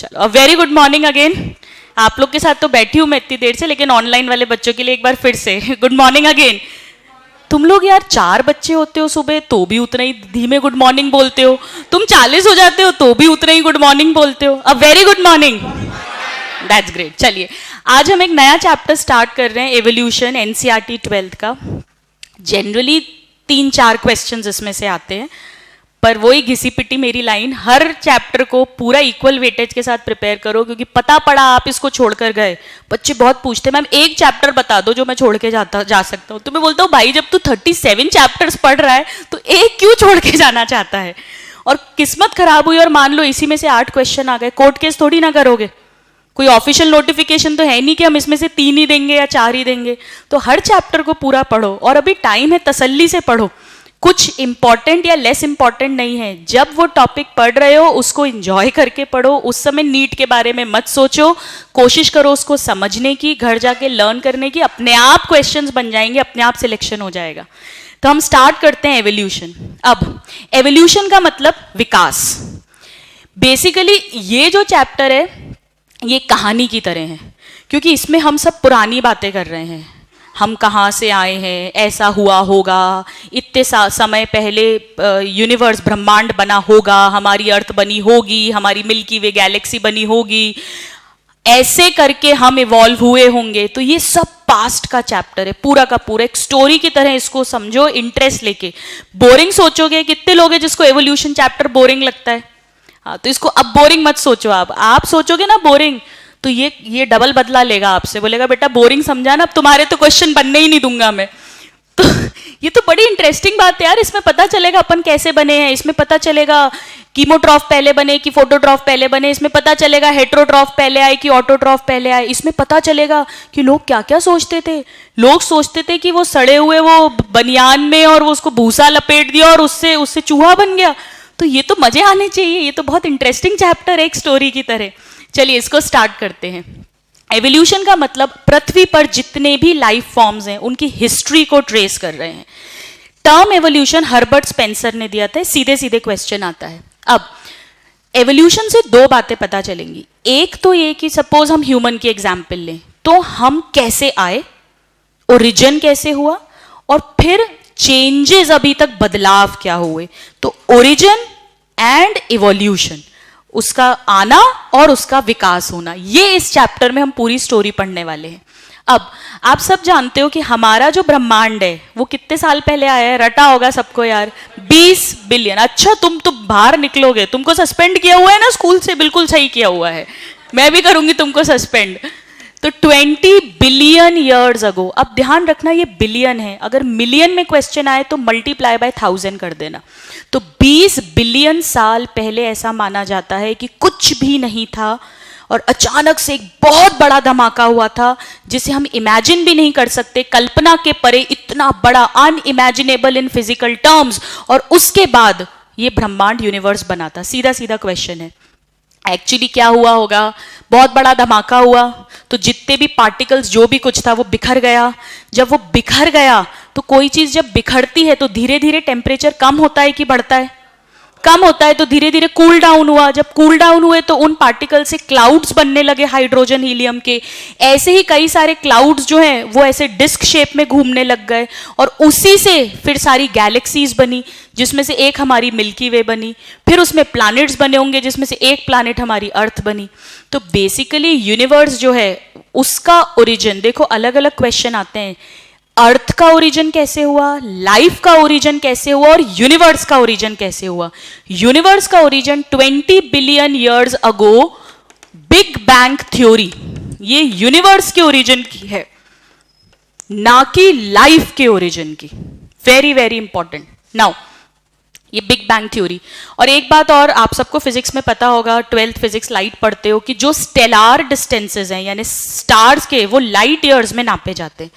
चलो, very good morning again. आप लोग के साथ तो बैठी हूँ मैं इतनी देर से, लेकिन ऑनलाइन वाले बच्चों के लिए एक बार फिर से गुड मॉर्निंग अगेन। तुम लोग यार 4 बच्चे होते हो सुबह तो भी उतना ही धीमे गुड मॉर्निंग बोलते हो, तुम 40 हो जाते हो तो भी उतना ही गुड मॉर्निंग बोलते हो। A very good morning, that's great. चलिए, आज हम एक नया चैप्टर स्टार्ट कर रहे हैं, एवोल्यूशन, एनसीईआरटी 12th का। जनरली 3-4 क्वेश्चंस इसमें से आते हैं, पर वही घिसी पिटी मेरी लाइन, हर चैप्टर को पूरा इक्वल वेटेज के साथ प्रिपेयर करो, क्योंकि पता पड़ा आप इसको छोड़कर गए। बच्चे बहुत पूछते हैं मैम एक चैप्टर बता दो जो मैं छोड़ के जा सकता हूँ। तो मैं बोलता हूँ भाई जब तू 37 चैप्टर्स पढ़ रहा है तो एक क्यों छोड़ के जाना चाहता है। और किस्मत खराब हुई और मान लो इसी में से 8 क्वेश्चन आ गए, कोर्ट केस थोड़ी ना करोगे। कोई ऑफिशियल नोटिफिकेशन तो है नहीं कि हम इसमें से 3 ही देंगे या 4 ही देंगे। तो हर चैप्टर को पूरा पढ़ो, और अभी टाइम है, तसल्ली से पढ़ो। कुछ इंपॉर्टेंट या लेस इंपॉर्टेंट नहीं है। जब वो टॉपिक पढ़ रहे हो उसको एंजॉय करके पढ़ो। उस समय नीट के बारे में मत सोचो, कोशिश करो उसको समझने की, घर जाके लर्न करने की। अपने आप क्वेश्चंस बन जाएंगे, अपने आप सिलेक्शन हो जाएगा। तो हम स्टार्ट करते हैं एवोल्यूशन। अब एवोल्यूशन का मतलब विकास। बेसिकली ये जो चैप्टर है ये कहानी की तरह है, क्योंकि इसमें हम सब पुरानी बातें कर रहे हैं। हम कहाँ से आए हैं, ऐसा हुआ होगा, इतने समय पहले यूनिवर्स ब्रह्मांड बना होगा, हमारी अर्थ बनी होगी, हमारी मिल्की वे गैलेक्सी बनी होगी, ऐसे करके हम इवॉल्व हुए होंगे। तो ये सब पास्ट का चैप्टर है, पूरा का पूरा एक स्टोरी की तरह इसको समझो, इंटरेस्ट लेके। बोरिंग सोचोगे, कितने लोग हैं जिसको एवोल्यूशन चैप्टर बोरिंग लगता है? हाँ, तो इसको अब बोरिंग मत सोचो। आप सोचोगे ना बोरिंग, तो ये डबल बदला लेगा आपसे, बोलेगा बेटा बोरिंग समझा ना, अब तुम्हारे तो क्वेश्चन बनने ही नहीं दूंगा मैं। तो ये तो बड़ी इंटरेस्टिंग बात है यार। इसमें पता चलेगा अपन कैसे बने हैं, इसमें पता चलेगा कीमोट्रॉफ पहले बने कि फोटोट्रॉफ पहले बने, इसमें पता चलेगा हेट्रोट्रॉफ पहले आए कि ऑटोट्रॉफ पहले आए, इसमें पता चलेगा कि लोग क्या क्या सोचते थे। लोग सोचते थे कि वो सड़े हुए वो बनियान में और वो उसको भूसा लपेट दिया और उससे चूहा बन गया। तो ये तो मजे आने चाहिए, ये तो बहुत इंटरेस्टिंग चैप्टर है एक स्टोरी की तरह। चलिए इसको स्टार्ट करते हैं। एवोल्यूशन का मतलब पृथ्वी पर जितने भी लाइफ फॉर्म्स हैं उनकी हिस्ट्री को ट्रेस कर रहे हैं। टर्म एवोल्यूशन हर्बर्ट स्पेंसर ने दिया था, सीधे सीधे क्वेश्चन आता है। अब एवोल्यूशन से 2 बातें पता चलेंगी। एक तो ये कि सपोज हम ह्यूमन की एग्जाम्पल लें, तो हम कैसे आए, ओरिजिन कैसे हुआ, और फिर चेंजेस, अभी तक बदलाव क्या हुए। तो ओरिजिन एंड इवोल्यूशन, उसका आना और उसका विकास होना, ये इस चैप्टर में हम पूरी स्टोरी पढ़ने वाले हैं। अब आप सब जानते हो कि हमारा जो ब्रह्मांड है वो कितने साल पहले आया है, रटा होगा सबको यार, 20 बिलियन। अच्छा तुम तो बाहर निकलोगे, तुमको सस्पेंड किया हुआ है ना स्कूल से, बिल्कुल सही किया हुआ है, मैं भी करूंगी तुमको सस्पेंड। तो 20 बिलियन ईयर्स अगो। अब ध्यान रखना ये बिलियन है, अगर मिलियन में क्वेश्चन आए तो मल्टीप्लाई बाय 1000 कर देना। तो 20 बिलियन साल पहले ऐसा माना जाता है कि कुछ भी नहीं था और अचानक से एक बहुत बड़ा धमाका हुआ था जिसे हम इमेजिन भी नहीं कर सकते, कल्पना के परे, इतना बड़ा, अनइमेजिनेबल इन फिजिकल टर्म्स। और उसके बाद ये ब्रह्मांड यूनिवर्स बना था। सीधा सीधा क्वेश्चन है, एक्चुअली क्या हुआ होगा? बहुत बड़ा धमाका हुआ तो जितने भी पार्टिकल्स, जो भी कुछ था वो बिखर गया। जब वो बिखर गया तो कोई चीज जब बिखरती है तो धीरे धीरे टेम्परेचर कम होता है कि बढ़ता है? कम होता है। तो धीरे धीरे कूल डाउन हुआ। जब कूल डाउन हुए तो उन पार्टिकल से क्लाउड्स बनने लगे, हाइड्रोजन हीलियम के। ऐसे ही कई सारे क्लाउड्स जो हैं वो ऐसे डिस्क शेप में घूमने लग गए, और उसी से फिर सारी गैलेक्सीज बनी, जिसमें से एक हमारी मिल्की वे बनी। फिर उसमें प्लैनेट्स बने होंगे, जिसमें से एक प्लैनेट हमारी अर्थ बनी। तो बेसिकली यूनिवर्स जो है उसका ओरिजिन देखो, अलग अलग क्वेश्चन आते हैं। अर्थ का ओरिजिन कैसे हुआ, लाइफ का ओरिजिन कैसे हुआ, और यूनिवर्स का ओरिजिन कैसे हुआ? यूनिवर्स का origin 20 billion years ago, big bang theory, ये यूनिवर्स के ओरिजिन की है, ना कि लाइफ के ओरिजिन की। Very very important. नाउ ये बिग बैंग थ्योरी। और एक बात और, आप सबको फिजिक्स में पता होगा, 12th फिजिक्स लाइट पढ़ते हो, कि जो स्टेलार डिस्टेंसेस हैं यानी स्टार्स के, वो लाइट ईयर्स में नापे जाते हैं।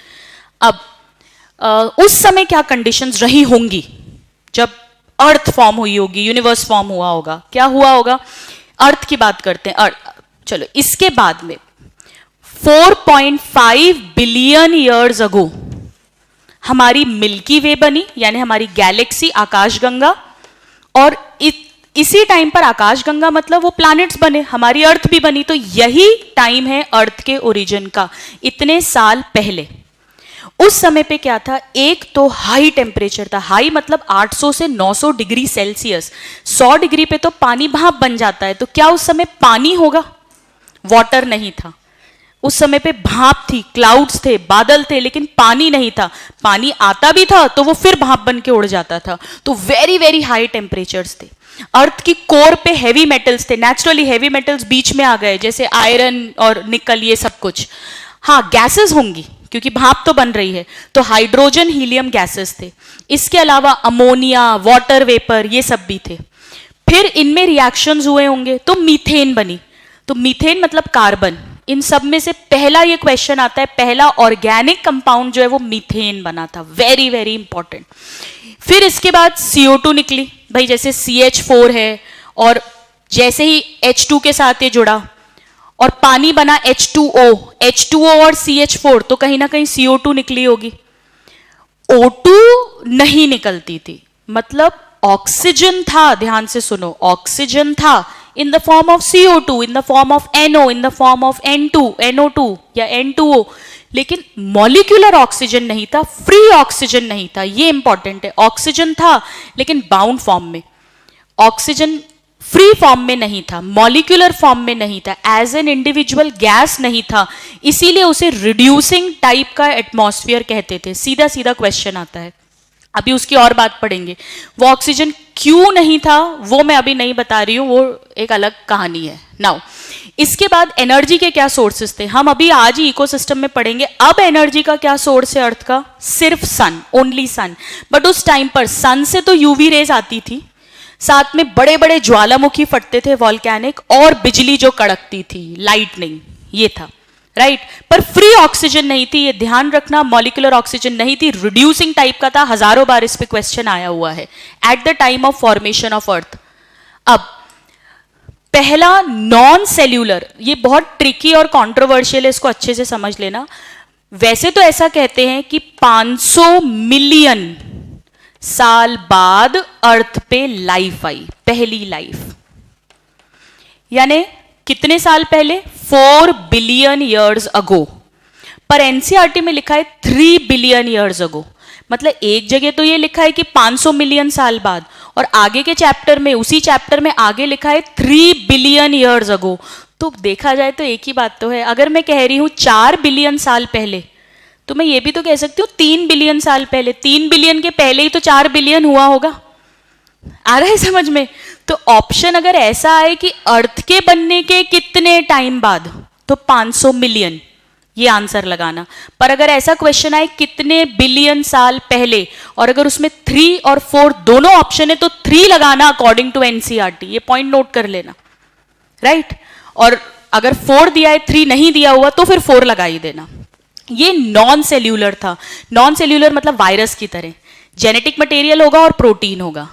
अब उस समय क्या कंडीशंस रही होंगी जब अर्थ फॉर्म हुई होगी, यूनिवर्स फॉर्म हुआ होगा? क्या हुआ होगा? अर्थ की बात करते हैं। चलो, इसके बाद में 4.5 बिलियन ईयर्स अगो हमारी मिल्की वे बनी, यानी हमारी गैलेक्सी, आकाशगंगा। और इसी टाइम पर आकाशगंगा मतलब वो प्लैनेट्स बने, हमारी अर्थ भी बनी। तो यही टाइम है अर्थ के ओरिजिन का, इतने साल पहले। उस समय पे क्या था, एक तो हाई टेम्परेचर था, हाई मतलब 800 से 900 डिग्री सेल्सियस। 100 डिग्री पे तो पानी भाप बन जाता है, तो क्या उस समय पानी होगा? वाटर नहीं था उस समय पे, भाप थी, क्लाउड्स थे, बादल थे, लेकिन पानी नहीं था। पानी आता भी था तो वो फिर भाप बन के उड़ जाता था। तो वेरी वेरी हाई टेम्परेचर्स थे। अर्थ की कोर पे हैवी मेटल्स थे, नेचुरली हैवी मेटल्स बीच में आ गए, जैसे आयरन और निकल, ये सब कुछ। हाँ, गैसेस होंगी क्योंकि भाप तो बन रही है, तो हाइड्रोजन हीलियम गैसेस थे। इसके अलावा अमोनिया, वाटर वेपर, ये सब भी थे। फिर इनमें रिएक्शंस हुए होंगे तो मीथेन बनी। तो मीथेन मतलब कार्बन। इन सब में से पहला ये क्वेश्चन आता है, पहला ऑर्गेनिक कंपाउंड जो है वो मीथेन बना था, वेरी वेरी इंपॉर्टेंट। फिर इसके बाद CO2 निकली, भाई जैसे CH4 है, और जैसे ही H2 के साथ ये जुड़ा और पानी बना H2O, H2O और CH4, तो कहीं ना कहीं CO2 निकली होगी। O2 नहीं निकलती थी, मतलब ऑक्सीजन था, ध्यान से सुनो, ऑक्सीजन था in the form of CO2, in the form of NO, in the form of N2, NO2 या N2O, लेकिन मॉलिक्यूलर ऑक्सीजन नहीं था, फ्री ऑक्सीजन नहीं था। ये इंपॉर्टेंट है, ऑक्सीजन था लेकिन बाउंड फॉर्म में, ऑक्सीजन फ्री फॉर्म में नहीं था, मॉलिक्यूलर फॉर्म में नहीं था, एज एन इंडिविजुअल गैस नहीं था, इसीलिए उसे रिड्यूसिंग टाइप का एटमॉस्फेयर कहते थे। सीधा सीधा क्वेश्चन आता है, अभी उसकी और बात पढ़ेंगे। वो ऑक्सीजन क्यों नहीं था वो मैं अभी नहीं बता रही हूं, वो एक अलग कहानी है। नाउ इसके बाद एनर्जी के क्या सोर्सेस थे, हम अभी आज ही इकोसिस्टम में पढ़ेंगे। अब एनर्जी का क्या सोर्स है अर्थ का? सिर्फ सन, ओनली सन। बट उस टाइम पर सन से तो यूवी रेज आती थी, साथ में बड़े बड़े ज्वालामुखी फटते थे वॉल्केनिक, और बिजली जो कड़कती थी, लाइटनिंग, ये था, राइट। पर फ्री ऑक्सीजन नहीं थी, ये ध्यान रखना, मॉलिक्यूलर ऑक्सीजन नहीं थी, रिड्यूसिंग टाइप का था। हजारों बार इस पे क्वेश्चन आया हुआ है at the time of formation of earth. अब पहला नॉन सेल्यूलर, ये बहुत ट्रिकी और कंट्रोवर्शियल है, इसको अच्छे से समझ लेना। वैसे तो ऐसा कहते हैं कि 500 मिलियन साल बाद अर्थ पे लाइफ आई, पहली लाइफ। यानी कितने साल पहले? 4 बिलियन ईयर्स अगो। पर एनसीईआरटी में लिखा है 3 बिलियन ईयर्स अगो। मतलब एक जगह तो ये लिखा है कि 500 मिलियन साल बाद, और आगे के चैप्टर में, उसी चैप्टर में आगे लिखा है 3 बिलियन ईयर्स अगो। तो देखा जाए तो एक ही बात तो है। अगर मैं कह रही हूं 4 बिलियन साल पहले, तो मैं ये भी तो कह सकती हूँ 3 बिलियन साल पहले। 3 बिलियन के पहले ही तो 4 बिलियन हुआ होगा। आ रहा है समझ में? तो ऑप्शन अगर ऐसा आए कि अर्थ के बनने के कितने टाइम बाद, तो 500 मिलियन, ये आंसर लगाना। पर अगर ऐसा क्वेश्चन आए कितने बिलियन साल पहले, और अगर उसमें 3 और 4 दोनों ऑप्शन है, तो 3 लगाना अकॉर्डिंग टू एनसीईआरटी। ये पॉइंट नोट कर लेना, राइट। और अगर 4 दिया है, 3 नहीं दिया हुआ, तो फिर 4 लगा ही देना। ये नॉन सेल्यूलर था। नॉन सेल्यूलर मतलब वायरस की तरह, जेनेटिक मटेरियल होगा और प्रोटीन होगा।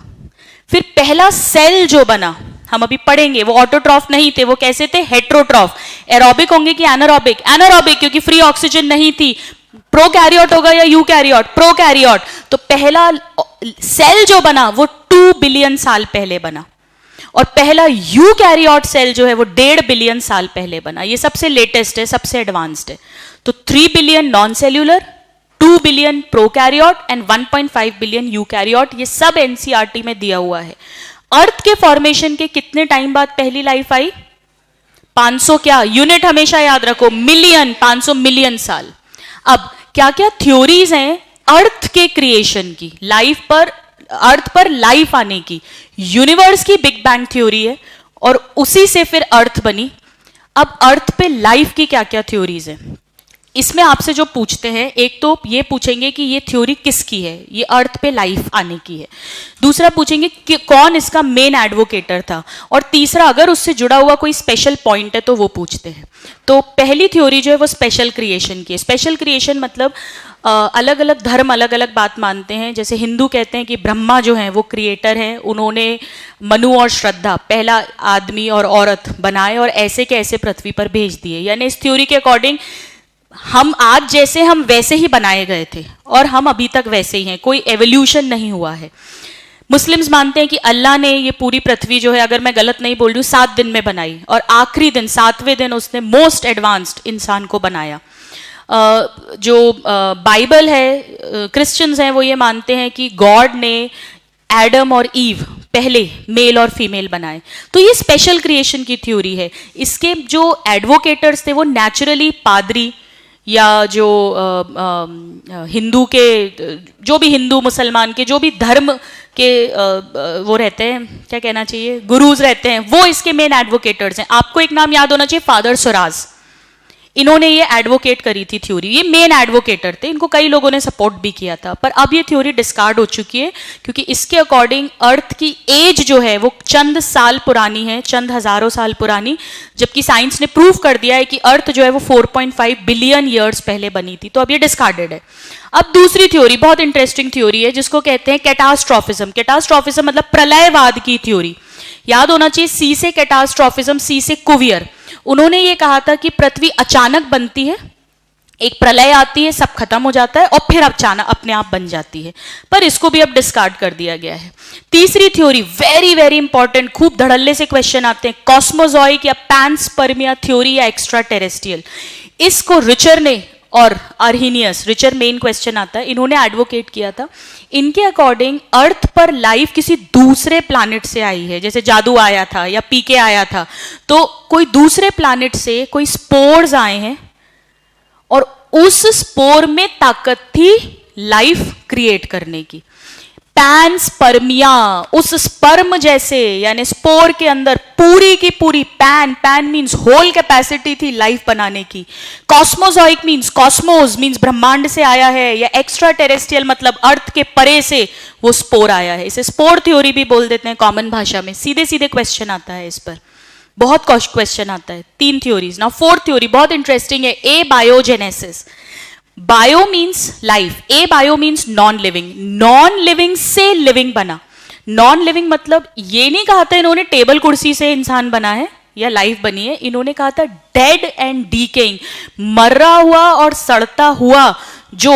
फिर पहला सेल जो बना, हम अभी पढ़ेंगे, वो ऑटोट्रॉफ नहीं थे, वो कैसे थे? हेट्रोट्रॉफ। एरोबिक होंगे कि एनारोबिक? एनारोबिक, क्योंकि फ्री ऑक्सीजन नहीं थी। प्रोकैरियोट होगा या यूकैरियोट? प्रोकैरियोट। तो पहला सेल जो बना वो 2 बिलियन साल पहले बना, और पहला यूकैरियोट सेल जो है वो 1.5 बिलियन साल पहले बना। ये सबसे लेटेस्ट है, सबसे एडवांस्ड है। तो 3 billion non cellular, 2 billion prokaryote and 1.5 billion eukaryote. ये सब एनसीईआरटी में दिया हुआ है। अर्थ के फॉर्मेशन के कितने टाइम बाद पहली लाइफ आई? 500, क्या यूनिट हमेशा याद रखो, मिलियन, 500 मिलियन साल। अब क्या क्या थ्योरीज हैं अर्थ के क्रिएशन की, लाइफ पर, अर्थ पर लाइफ आने की? यूनिवर्स की बिग बैंग थ्योरी है, और उसी से फिर अर्थ बनी। अब अर्थ पे लाइफ की क्या क्या थ्योरीज हैं, इसमें आपसे जो पूछते हैं, एक तो ये पूछेंगे कि ये थ्योरी किसकी है, ये अर्थ पे लाइफ आने की है। दूसरा पूछेंगे कि कौन इसका मेन एडवोकेटर था, और तीसरा अगर उससे जुड़ा हुआ कोई स्पेशल पॉइंट है तो वो पूछते हैं। तो पहली थ्योरी जो है वो स्पेशल क्रिएशन की है। स्पेशल क्रिएशन मतलब अलग अलग धर्म अलग अलग बात मानते हैं। जैसे हिंदू कहते हैं कि ब्रह्मा जो हैं वो क्रिएटर हैं, उन्होंने मनु और श्रद्धा, पहला आदमी और औरत बनाए और ऐसे के ऐसे पृथ्वी पर भेज दिए। यानी इस थ्योरी के अकॉर्डिंग हम आज जैसे हम वैसे ही बनाए गए थे, और हम अभी तक वैसे ही हैं, कोई एवोल्यूशन नहीं हुआ है। मुस्लिम्स मानते हैं कि अल्लाह ने ये पूरी पृथ्वी जो है, अगर मैं गलत नहीं बोल रही हूँ, 7 दिन में बनाई और आखिरी दिन 7वें दिन उसने मोस्ट एडवांस्ड इंसान को बनाया। जो बाइबल है, क्रिश्चियंस हैं वो ये मानते हैं कि गॉड ने एडम और ईव पहले मेल और फीमेल बनाए। तो ये स्पेशल क्रिएशन की थ्योरी है। इसके जो एडवोकेटर्स थे वो नेचुरली पादरी या जो हिंदू के, जो भी हिंदू मुसलमान के जो भी धर्म के वो रहते हैं, क्या कहना चाहिए, गुरुज रहते हैं, वो इसके मेन एडवोकेटर्स हैं। आपको एक नाम याद होना चाहिए, फादर सुराज। इन्होंने ये एडवोकेट करी थी थ्योरी, ये मेन एडवोकेटर थे, इनको कई लोगों ने सपोर्ट भी किया था। पर अब ये थ्योरी डिस्कार्ड हो चुकी है क्योंकि इसके अकॉर्डिंग अर्थ की एज जो है वो चंद साल पुरानी है, चंद हजारों साल पुरानी, जबकि साइंस ने प्रूव कर दिया है कि अर्थ जो है वो 4.5 बिलियन ईयर्स पहले बनी थी। तो अब ये डिस्कार्डेड है। अब दूसरी थ्योरी बहुत इंटरेस्टिंग थ्योरी है जिसको कहते हैं कैटास्ट्रोफिज्म। कैटास्ट्रोफिज्म मतलब प्रलयवाद की थ्योरी। याद होना चाहिए, सी से कैटास्ट्रोफिज्म, सी से कुवियर। उन्होंने ये कहा था कि पृथ्वी अचानक बनती है, एक प्रलय आती है, सब खत्म हो जाता है और फिर अचानक अपने आप बन जाती है। पर इसको भी अब डिस्कार्ड कर दिया गया है। तीसरी थ्योरी वेरी वेरी इंपॉर्टेंट, खूब धड़ल्ले से क्वेश्चन आते हैं, कॉस्मोजॉइक या पैनस्पर्मिया थ्योरी या एक्स्ट्रा टेरेस्ट्रियल। इसको रिचर ने और अर्हीनियस, रिचर मेन क्वेश्चन आता है, इन्होंने एडवोकेट किया था। इनके अकॉर्डिंग अर्थ पर लाइफ किसी दूसरे प्लैनेट से आई है, जैसे जादू आया था या पीके आया था, तो कोई दूसरे प्लैनेट से कोई स्पोर्स आए हैं और उस स्पोर में ताकत थी लाइफ क्रिएट करने की। पैनस्पर्मिया, उस स्पर्म जैसे यानी स्पोर के अंदर पूरी की पूरी, पैन मींस होल कैपेसिटी थी लाइफ बनाने की। कॉस्मोजॉइक मींस, कॉस्मोस मींस ब्रह्मांड से आया है, या एक्स्ट्रा टेरेस्ट्रियल मतलब अर्थ के परे से वो स्पोर आया है। इसे स्पोर थ्योरी भी बोल देते हैं कॉमन भाषा में। सीधे सीधे क्वेश्चन आता है इस पर, बहुत क्वेश्चन आता है। 3 थ्योरीज। नाउ 4th थ्योरी बहुत इंटरेस्टिंग है, abiogenesis. Bio means life, a bio means non living. Non living से लिविंग बना। नॉन लिविंग मतलब ये नहीं कहा था इन्होंने टेबल कुर्सी से इंसान बना है या लाइफ बनी है, इन्होंने कहा था डेड एंड डीकेइंग, मरा हुआ और सड़ता हुआ जो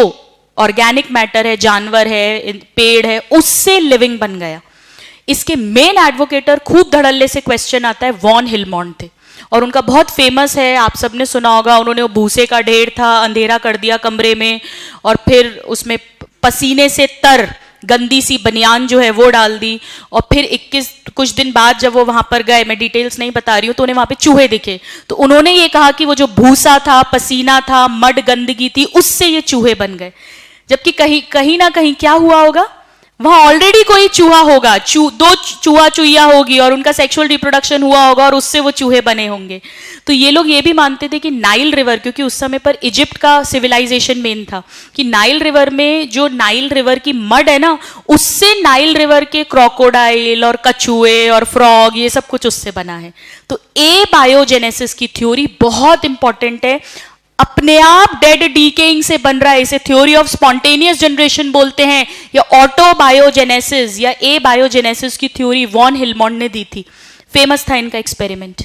ऑर्गेनिक मैटर है, जानवर है, पेड़ है, उससे लिविंग बन गया। इसके मेन एडवोकेटर, खूब धड़ल्ले से क्वेश्चन आता है, वॉन हिलमॉन्ट थे और उनका बहुत फेमस है, आप सबने सुना होगा, उन्होंने वो भूसे का ढेर था, अंधेरा कर दिया कमरे में और फिर उसमें पसीने से तर गंदी सी बनियान जो है वो डाल दी और फिर 21 कुछ दिन बाद जब वो वहां पर गए, मैं डिटेल्स नहीं बता रही हूँ, तो उन्हें वहां पे चूहे दिखे, तो उन्होंने ये कहा कि वो जो भूसा था, पसीना था, मड गंदगी थी, उससे ये चूहे बन गए। जबकि कहीं ना कहीं क्या हुआ होगा, वहां ऑलरेडी कोई चूहा होगा, दो चूहा चूहिया होगी और उनका सेक्सुअल रिप्रोडक्शन हुआ होगा और उससे वो चूहे बने होंगे। तो ये लोग ये भी मानते थे कि नाइल रिवर, क्योंकि उस समय पर इजिप्ट का सिविलाइजेशन मेन था, कि नाइल रिवर में जो नाइल रिवर की मड है ना, उससे नाइल रिवर के क्रोकोडाइल और कछुए और फ्रॉग, ये सब कुछ उससे बना है। तो ए बायोजेनेसिस की थ्योरी बहुत इंपॉर्टेंट है, अपने आप डेड डीकेइंग से बन रहा है, इसे थ्योरी ऑफ स्पॉन्टेनियस जनरेशन बोलते हैं या ऑटो बायोजेनेसिस या ए बायोजेनेसिस की थ्योरी वॉन हिलमॉन्ट ने दी थी। फेमस था इनका एक्सपेरिमेंट,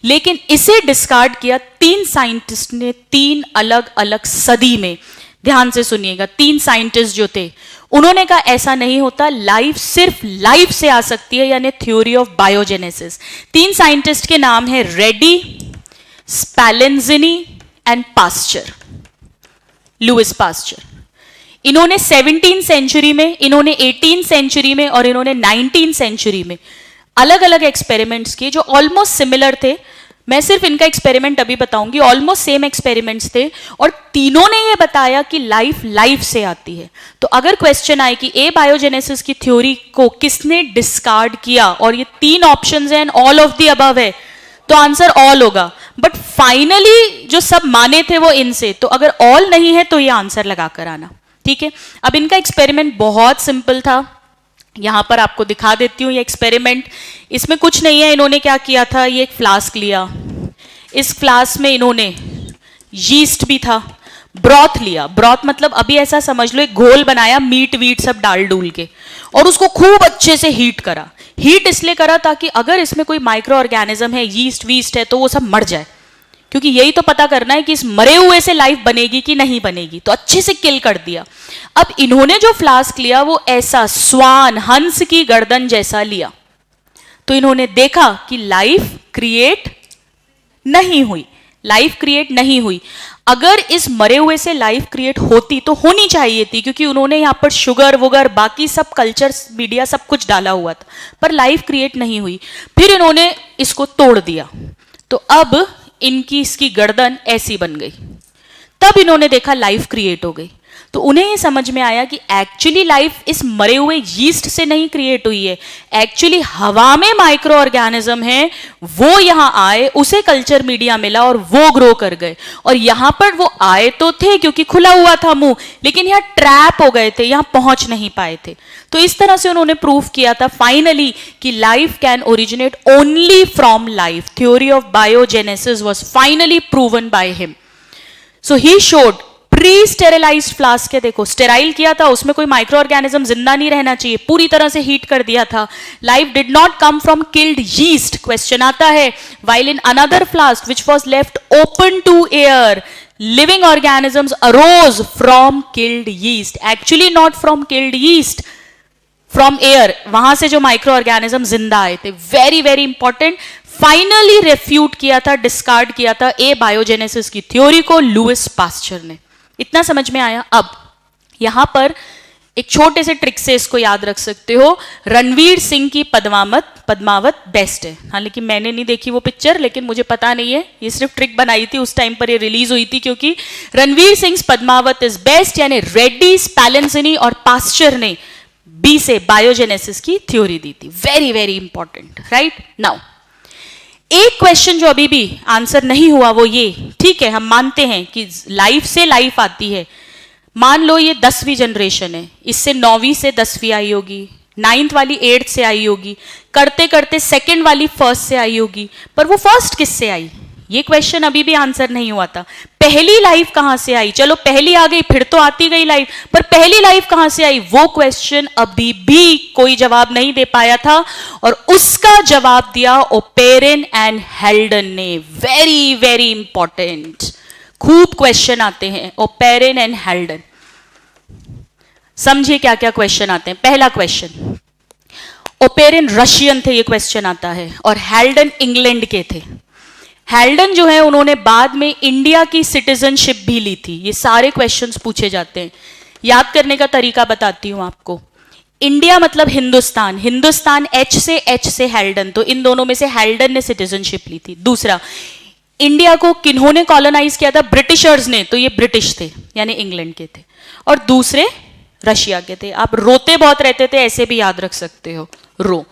लेकिन इसे डिस्कार्ड किया 3 साइंटिस्ट ने 3 अलग अलग सदी में। ध्यान से सुनिएगा, 3 साइंटिस्ट जो थे उन्होंने कहा ऐसा नहीं होता, लाइफ सिर्फ लाइफ से आ सकती है, यानी थ्योरी ऑफ बायोजेनेसिस। 3 साइंटिस्ट के नाम है Redi, Spallanzani and Pasteur, Louis Pasteur. इन्होंने 17th सेंचुरी में, इन्होंने 18th सेंचुरी में और इन्होंने 19th सेंचुरी में अलग अलग एक्सपेरिमेंट्स किए जो ऑलमोस्ट सिमिलर थे। मैं सिर्फ इनका एक्सपेरिमेंट अभी बताऊंगी, ऑलमोस्ट सेम एक्सपेरिमेंट्स थे और तीनों ने ये बताया कि लाइफ लाइफ से आती है। तो अगर क्वेश्चन आए कि ए बायोजेनेसिस की थ्योरी को किसने डिस्कार्ड किया और ये 3 ऑप्शंस हैं, ऑल ऑफ द अबव है, तो आंसर ऑल होगा। बट फाइनली जो सब माने थे वो इनसे, तो अगर ऑल नहीं है तो ये आंसर लगाकर आना, ठीक है। अब इनका एक्सपेरिमेंट बहुत सिंपल था, यहां पर आपको दिखा देती हूं ये एक्सपेरिमेंट। इसमें कुछ नहीं है, इन्होंने क्या किया था, ये एक फ्लास्क लिया, इस फ्लास्क में इन्होंने यीस्ट भी था, ब्रॉथ लिया, ब्रॉथ मतलब अभी ऐसा समझ लो एक घोल बनाया, मीट वीट सब डाल डूल के, और उसको खूब अच्छे से हीट करा। हीट इसलिए करा ताकि अगर इसमें कोई माइक्रो ऑर्गेनिज्म है, यीस्ट वीस्ट है, तो वो सब मर जाए, क्योंकि यही तो पता करना है कि इस मरे हुए से लाइफ बनेगी कि नहीं बनेगी, तो अच्छे से किल कर दिया। अब इन्होंने जो फ्लास्क लिया वो ऐसा स्वान, हंस की गर्दन जैसा लिया, तो इन्होंने देखा कि लाइफ क्रिएट नहीं हुई, लाइफ क्रिएट नहीं हुई। अगर इस मरे हुए से लाइफ क्रिएट होती तो होनी चाहिए थी, क्योंकि उन्होंने यहां पर शुगर वुगर बाकी सब कल्चर मीडिया सब कुछ डाला हुआ था, पर लाइफ क्रिएट नहीं हुई। फिर इन्होंने इसको तोड़ दिया, तो अब इनकी इसकी गर्दन ऐसी बन गई। तब इन्होंने देखा लाइफ क्रिएट हो गई, तो उन्हें ये समझ में आया कि एक्चुअली लाइफ इस मरे हुए यीस्ट से नहीं क्रिएट हुई है, एक्चुअली हवा में माइक्रो ऑर्गेनिज्म है, वो यहां आए, उसे कल्चर मीडिया मिला और वो ग्रो कर गए। और यहां पर वो आए तो थे क्योंकि खुला हुआ था मुंह, लेकिन यहां ट्रैप हो गए थे, यहां पहुंच नहीं पाए थे। तो इस तरह से उन्होंने प्रूव किया था फाइनली कि life can originate only from life. Theory of biogenesis was finally proven by him. So he showed pre sterilised flask है, देखो स्टेराइल किया था, उसमें कोई माइक्रो ऑर्गेनिज्म जिंदा नहीं रहना चाहिए, पूरी तरह से हीट कर दिया था। Life did not come from killed yeast, question आता है। While in another flask which was left open to air, living organisms arose from killed yeast, actually not from killed yeast, from air, वहां से जो micro organism जिंदा आए थे। Very very important, finally refute किया था, डिस्कार्ड किया था ए बायोजेनेसिस की थ्योरी को लुइस पास्चर ने। इतना समझ में आया। अब यहां पर एक छोटे से ट्रिक से इसको याद रख सकते हो। रणवीर सिंह की पद्मावत बेस्ट है। हाँ, लेकिन मैंने नहीं देखी वो पिक्चर, लेकिन मुझे पता नहीं है, ये सिर्फ ट्रिक बनाई थी, उस टाइम पर ये रिलीज हुई थी, क्योंकि रणवीर सिंह पद्मावत इज बेस्ट, यानी रेड्डी, स्पैलेंसिनी और पास्चर ने बी से बायोजेनेसिस की थ्योरी दी थी। Very very important, right. Now एक क्वेश्चन जो अभी भी आंसर नहीं हुआ वो ये, ठीक है हम मानते हैं कि लाइफ से लाइफ आती है, मान लो ये 10वीं जनरेशन है, इससे 9वीं से 10वीं आई होगी, 9th वाली 8th से आई होगी, करते करते 2nd वाली 1st से आई होगी, पर वो फर्स्ट किससे आई, ये क्वेश्चन अभी भी आंसर नहीं हुआ था। पहली लाइफ कहां से आई, चलो पहली आ गई, फिर तो आती गई लाइफ, पर पहली लाइफ कहां से आई, वो क्वेश्चन अभी भी कोई जवाब नहीं दे पाया था, और उसका जवाब दिया ओपेरन एंड हेल्डन ने। वेरी वेरी इंपॉर्टेंट, खूब क्वेश्चन आते हैं ओपेरन एंड हेल्डन। समझिए क्या क्या क्वेश्चन आते हैं। पहला क्वेश्चन, ओपेरन रशियन थे, ये क्वेश्चन आता है, और हेल्डन इंग्लैंड के थे। हेल्डन जो है उन्होंने बाद में इंडिया की सिटीजनशिप भी ली थी। ये सारे क्वेश्चंस पूछे जाते हैं, याद करने का तरीका बताती हूं आपको। इंडिया मतलब हिंदुस्तान, हिंदुस्तान एच से हेल्डन, तो इन दोनों में से हेल्डन ने सिटीजनशिप ली थी। दूसरा, इंडिया को किन्होंने कॉलोनाइज किया था, ब्रिटिशर्स ने, तो ये ब्रिटिश थे यानी इंग्लैंड के थे, और दूसरे रशिया के थे। आप रोते बहुत रहते थे, ऐसे भी याद रख सकते हो, रो,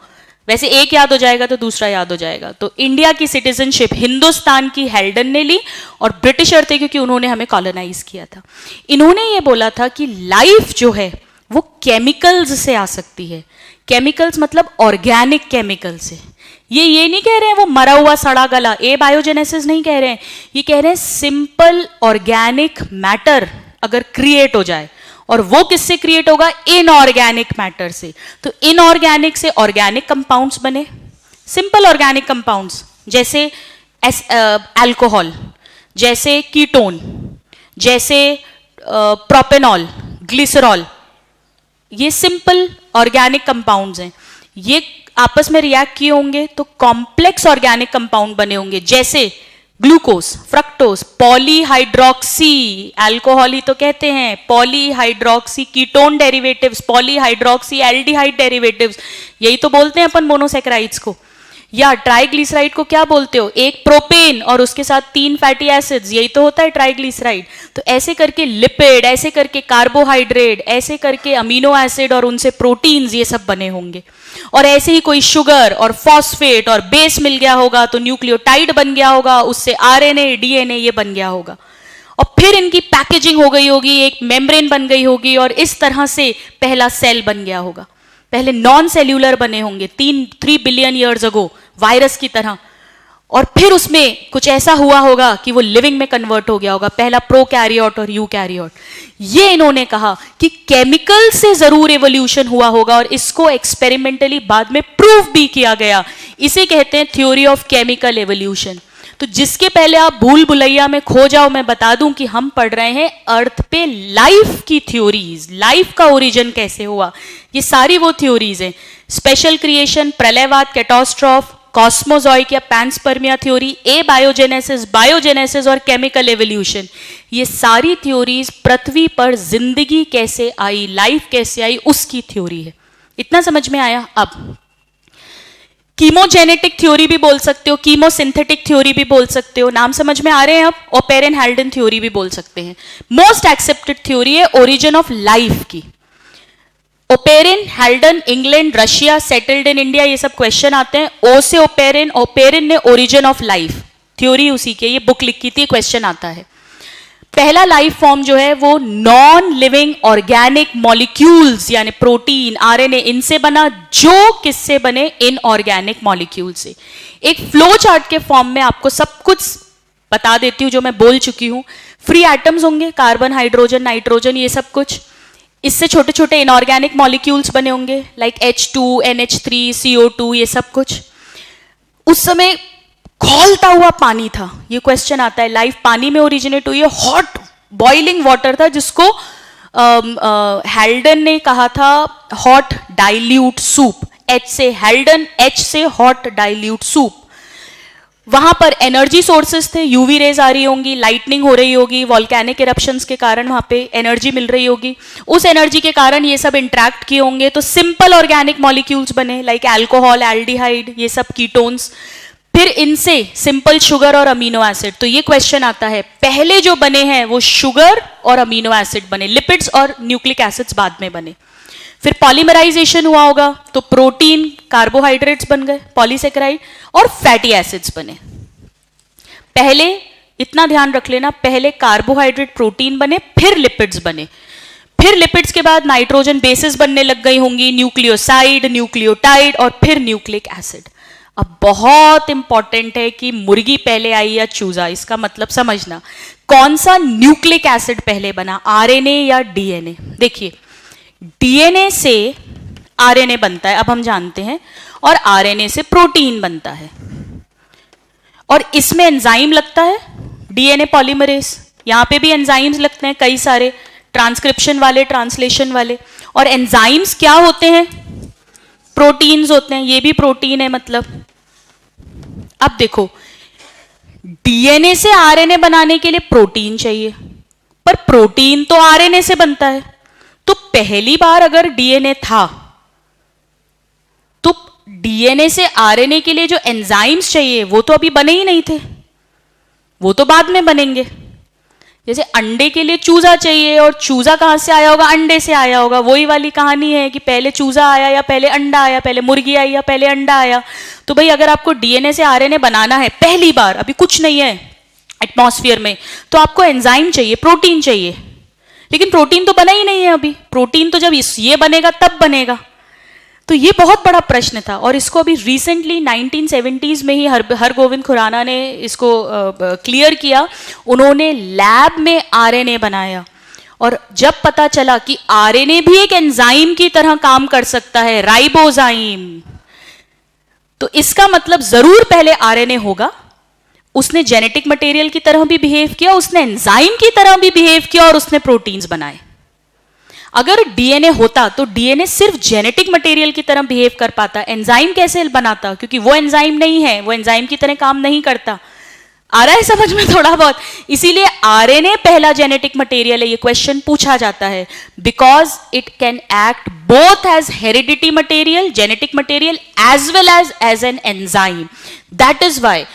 वैसे एक याद हो जाएगा तो दूसरा याद हो जाएगा। तो इंडिया की सिटीजनशिप हिंदुस्तान की हेल्डन ने ली, और ब्रिटिशर थे क्योंकि उन्होंने हमें कॉलोनाइज किया था। इन्होंने ये बोला था कि लाइफ जो है वो केमिकल्स से आ सकती है। केमिकल्स मतलब ऑर्गेनिक केमिकल से। ये नहीं कह रहे हैं वो मरा हुआ सड़ा गला, ए बायोजेनेसिस नहीं कह रहे हैं, ये कह रहे हैं सिंपल ऑर्गेनिक मैटर अगर क्रिएट हो जाए, और वो किससे क्रिएट होगा, इनऑर्गेनिक मैटर से। तो इनऑर्गेनिक से ऑर्गेनिक कंपाउंड्स बने, सिंपल ऑर्गेनिक कंपाउंड्स, जैसे अल्कोहल, जैसे कीटोन, जैसे प्रोपेनॉल, ग्लिसरॉल, ये सिंपल ऑर्गेनिक कंपाउंड्स हैं। ये आपस में रिएक्ट किए होंगे तो कॉम्प्लेक्स ऑर्गेनिक कंपाउंड बने होंगे, जैसे ग्लूकोज, फ्रक्टोज, पॉलीहाइड्रोक्सी, अल्कोहल ही तो कहते हैं, polyhydroxy ketone derivatives, polyhydroxy aldehyde derivatives, यही तो बोलते हैं अपन मोनोसैकेराइड्स को। या ट्राइग्लिसराइड को क्या बोलते हो, एक प्रोपेन और उसके साथ 3 फैटी एसिड्स, यही तो होता है ट्राइग्लिसराइड। तो ऐसे करके लिपिड, ऐसे करके कार्बोहाइड्रेट, ऐसे करके अमीनो एसिड और उनसे प्रोटीन्स, ये सब बने होंगे। और ऐसे ही कोई शुगर और फॉस्फेट और बेस मिल गया होगा तो न्यूक्लियोटाइड बन गया होगा, उससे आरएनए, डीएनए ये बन गया होगा, और फिर इनकी पैकेजिंग हो गई होगी, एक मेम्ब्रेन बन गई होगी, और इस तरह से पहला सेल बन गया होगा। पहले नॉन सेल्यूलर बने होंगे 3 बिलियन ईयर्स अगो, वायरस की तरह, और फिर उसमें कुछ ऐसा हुआ होगा कि वो लिविंग में कन्वर्ट हो गया होगा, पहला प्रोकैरियोट और यूकैरियोट। ये इन्होंने कहा कि केमिकल से जरूर एवोल्यूशन हुआ होगा, और इसको एक्सपेरिमेंटली बाद में प्रूव भी किया गया। इसे कहते हैं थ्योरी ऑफ केमिकल एवोल्यूशन। तो जिसके पहले आप भूल भुलैया में खो जाओ, मैं बता दूं कि हम पढ़ रहे हैं अर्थ पे लाइफ की थ्योरीज, लाइफ का ओरिजिन कैसे हुआ, ये सारी वो थ्योरीज हैं। स्पेशल क्रिएशन, प्रलयवाद, कैटास्ट्रॉफ, कॉस्मोजॉइक या पैंस्पर्मिया थ्योरी, बायोजेनेसिस और केमिकल एवोल्यूशन, ये सारी थ्योरीज पृथ्वी पर जिंदगी कैसे आई, लाइफ कैसे आई, उसकी थ्योरी है। इतना समझ में आया? अब कीमोजेनेटिक थ्योरी भी बोल सकते हो, कीमोसिंथेटिक थ्योरी भी बोल सकते हो, नाम समझ में आ रहे हैं अब। ओपेरन हेल्डन थ्योरी भी बोल सकते हैं। मोस्ट एक्सेप्टेड थ्योरी है ओरिजिन ऑफ लाइफ की। Oparin, हेल्डन, England, Russia, settled in India, ये सब क्वेश्चन आते हैं। ओ से ओपेरिन, ओपेरिन ने ओरिजिन ऑफ लाइफ थ्योरी उसी के, ये बुक लिखी थी, क्वेश्चन आता है। पहला लाइफ फॉर्म जो है वो नॉन लिविंग ऑर्गेनिक मॉलिक्यूल्स यानी प्रोटीन, आरएनए, इनसे बना, जो किससे बने, इनऑर्गेनिक मॉलिक्यूल से। एक फ्लो चार्ट के फॉर्म में आपको सब कुछ बता देती हूं जो मैं बोल चुकी हूं। फ्री एटम्स होंगे, कार्बन, हाइड्रोजन, नाइट्रोजन, ये सब कुछ। इससे छोटे छोटे इनऑर्गेनिक मॉलिक्यूल्स बने होंगे लाइक H2, NH3, CO2, ये सब कुछ। उस समय खौलता हुआ पानी था, ये क्वेश्चन आता है, लाइफ पानी में ओरिजिनेट हुई है। हॉट बॉइलिंग वाटर था जिसको हेल्डन ने कहा था हॉट डाइल्यूट सूप, H से हेल्डन, H से हॉट डाइल्यूट सूप। वहां पर एनर्जी सोर्सेस थे, यूवी रेज आ रही होंगी, लाइटनिंग हो रही होगी, वॉल्केनिक इरप्शंस के कारण वहां पे एनर्जी मिल रही होगी, उस एनर्जी के कारण ये सब इंट्रैक्ट किए होंगे, तो सिंपल ऑर्गेनिक मॉलिक्यूल्स बने लाइक अल्कोहल, एल्डिहाइड, ये सब कीटोन्स। फिर इनसे सिंपल शुगर और अमीनो एसिड। तो ये क्वेश्चन आता है, पहले जो बने हैं वो शुगर और अमीनो एसिड बने, लिपिड्स और न्यूक्लिक एसिड्स बाद में बने। फिर पॉलीमराइजेशन हुआ होगा तो प्रोटीन, कार्बोहाइड्रेट्स बन गए, पॉलीसेकेराइड, और फैटी एसिड्स बने। पहले इतना ध्यान रख लेना, पहले कार्बोहाइड्रेट प्रोटीन बने, फिर लिपिड्स बने। फिर लिपिड्स के बाद नाइट्रोजन बेसिस बनने लग गई होंगी, न्यूक्लियोसाइड, न्यूक्लियोटाइड, और फिर न्यूक्लिक एसिड। अब बहुत इंपॉर्टेंट है कि मुर्गी पहले आई या चूजा, इसका मतलब समझना। कौन सा न्यूक्लिक एसिड पहले बना, आरएनए या डीएनए? देखिए, डीएनए से आरएनए बनता है, अब हम जानते हैं, और आरएनए से प्रोटीन बनता है, और इसमें एंजाइम लगता है, डीएनए पॉलीमरेज। यहां पे भी एंजाइम्स लगते हैं कई सारे, ट्रांसक्रिप्शन वाले, ट्रांसलेशन वाले। और एंजाइम्स क्या होते हैं? प्रोटीन्स होते हैं, ये भी प्रोटीन है मतलब। अब देखो, डीएनए से आरएनए बनाने के लिए प्रोटीन चाहिए, पर प्रोटीन तो आरएनए से बनता है। तो पहली बार अगर डीएनए था तो डीएनए से आरएनए के लिए जो एंजाइम्स चाहिए वो तो अभी बने ही नहीं थे, वो तो बाद में बनेंगे। जैसे अंडे के लिए चूजा चाहिए, और चूजा कहां से आया होगा? अंडे से आया होगा। वही वाली कहानी है कि पहले चूजा आया या पहले अंडा आया, पहले मुर्गी आई या पहले अंडा आया। तो भाई अगर आपको डीएनए से आरएनए बनाना है पहली बार, अभी कुछ नहीं है एटमॉस्फेयर में, तो आपको एंजाइम चाहिए, प्रोटीन चाहिए। लेकिन प्रोटीन तो बना ही नहीं है अभी, प्रोटीन तो जब ये बनेगा तब बनेगा। तो ये बहुत बड़ा प्रश्न था, और इसको अभी रिसेंटली 1970s में ही हरगोविंद खुराना ने इसको क्लियर किया। उन्होंने लैब में आरएनए बनाया, और जब पता चला कि आरएनए भी एक एंजाइम की तरह काम कर सकता है, राइबोजाइम, तो इसका मतलब जरूर पहले आरएनए होगा। उसने जेनेटिक मटेरियल की तरह भी बिहेव किया, उसने एंजाइम की तरह भी बिहेव किया, और उसने प्रोटीन्स बनाए। अगर डीएनए होता तो डीएनए सिर्फ जेनेटिक मटेरियल की तरह बिहेव कर पाता, एंजाइम कैसे बनाता? क्योंकि वो एंजाइम नहीं है, वो एंजाइम की तरह काम नहीं करता। आ रहा है समझ में थोड़ा बहुत? इसीलिए आरएनए पहला जेनेटिक मटेरियल है, ये क्वेश्चन पूछा जाता है, because it can act both as heredity material, genetic material, as well as an enzyme. That is why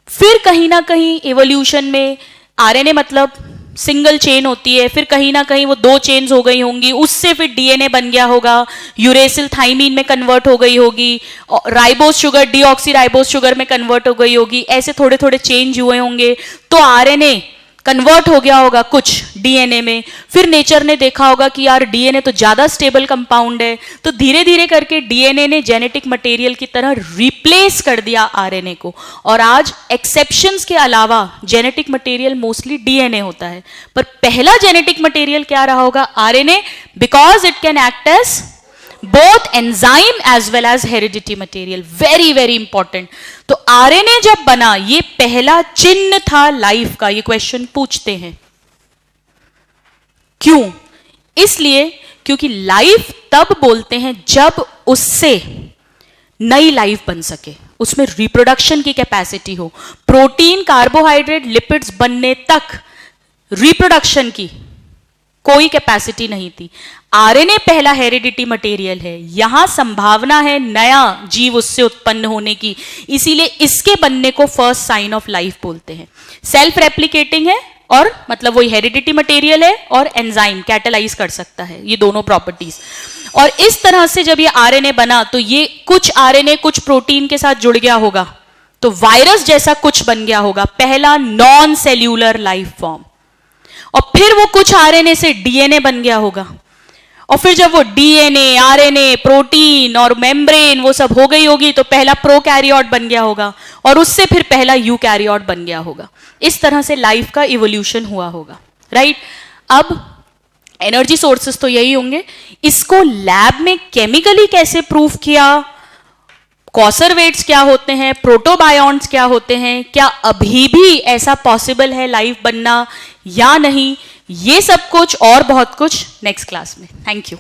फिर कहीं ना कहीं एवोल्यूशन में आरएनए मतलब सिंगल चेन होती है, फिर कहीं ना कहीं वो 2 चेन्स हो गई होंगी, उससे फिर डीएनए बन गया होगा, यूरेसिल थाइमीन में कन्वर्ट हो गई होगी, ribose sugar deoxy ribose sugar में कन्वर्ट हो गई होगी, ऐसे थोड़े थोड़े चेंज हुए होंगे, तो आरएनए कन्वर्ट हो गया होगा कुछ डीएनए में। फिर नेचर ने देखा होगा कि यार डीएनए तो ज्यादा स्टेबल कंपाउंड है, तो धीरे धीरे करके डीएनए ने जेनेटिक मटेरियल की तरह रिप्लेस कर दिया आरएनए को, और आज एक्सेप्शंस के अलावा जेनेटिक मटेरियल मोस्टली डीएनए होता है। पर पहला जेनेटिक मटेरियल क्या रहा होगा? RNA, because it can act as both enzyme as well as heredity material, very very important. तो आरएनए जब बना, ये पहला चिन्ह था लाइफ का, ये क्वेश्चन पूछते हैं। क्यों? इसलिए क्योंकि लाइफ तब बोलते हैं जब उससे नई लाइफ बन सके, उसमें रिप्रोडक्शन की कैपेसिटी हो। प्रोटीन, कार्बोहाइड्रेट, लिपिड्स बनने तक रिप्रोडक्शन की कोई कैपेसिटी नहीं थी। आरएनए पहला हेरिडिटी मटेरियल है, यहां संभावना है नया जीव उससे उत्पन्न होने की, इसीलिए इसके बनने को फर्स्ट साइन ऑफ लाइफ बोलते हैं। सेल्फ रेप्लिकेटिंग है और मतलब वही हेरिडिटी मटेरियल है, और एंजाइम कैटालाइज कर सकता है, ये दोनों प्रॉपर्टीज। और इस तरह से जब ये आरएनए बना तो ये कुछ आरएनए कुछ प्रोटीन के साथ जुड़ गया होगा, तो वायरस जैसा कुछ बन गया होगा, पहला नॉन सेल्यूलर लाइफ फॉर्म। और फिर वो कुछ आरएनए से डीएनए बन गया होगा, और फिर जब वो डीएनए, आरएनए, प्रोटीन और मेम्ब्रेन वो सब हो गई होगी, तो पहला प्रोकैरियोट बन गया होगा, और उससे फिर पहला यूकैरियोट बन गया होगा। इस तरह से लाइफ का इवोल्यूशन हुआ होगा, राइट? अब एनर्जी सोर्सेस तो यही होंगे, इसको लैब में केमिकली कैसे प्रूफ किया, कॉन्सर्वेट्स क्या होते हैं, प्रोटोबायोन्ट्स क्या होते हैं, क्या अभी भी ऐसा पॉसिबल है लाइफ बनना या नहीं, ये सब कुछ और बहुत कुछ नेक्स्ट क्लास में। Thank you.